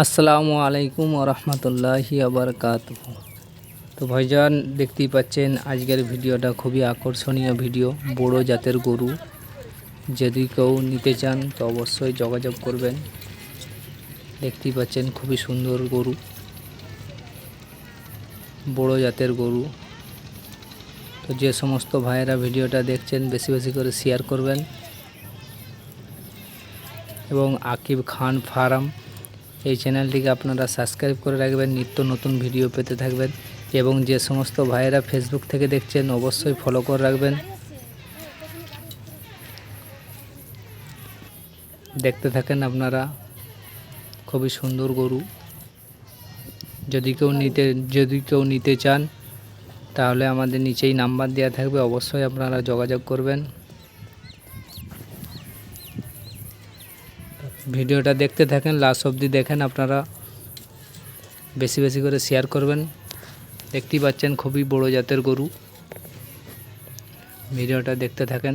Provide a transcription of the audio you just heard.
আসসালামু আলাইকুম ওরহমতুল্লাহি আবরকাতুহু। তো ভাইজান দেখতেই পাচ্ছেন আজকের ভিডিওটা খুবই আকর্ষণীয় ভিডিও। বড় জাতের গরু যদি কেউ নিতে চান তো অবশ্যই যোগাযোগ করবেন। দেখতেই পাচ্ছেন খুবই সুন্দর গরু, বড় জাতের গরু। তো যে সমস্ত ভাইয়েরা ভিডিওটা দেখছেন বেশি বেশি করে শেয়ার করবেন এবং আকিব খান ফার্ম এই চ্যানেলটিকে আপনারা সাবস্ক্রাইব করে রাখবেন, নিত্য নতুন ভিডিও পেতে থাকবেন। এবং যে সমস্ত ভাইয়েরা ফেসবুক থেকে দেখছেন অবশ্যই ফলো করে রাখবেন। দেখতে থাকেন আপনারা, খুবই সুন্দর গরু। যদি কেউ নিতে চান তাহলে আমাদের নিচেই নাম্বার দেওয়া থাকবে, অবশ্যই আপনারা যোগাযোগ করবেন। ভিডিওটা দেখতে থাকেন, লাস্ট অবধি দেখেন, আপনারা বেশি বেশি করে শেয়ার করবেন। দেখতেই পাচ্ছেন খুবই বড় জাতের গরু। ভিডিওটা দেখতে থাকেন।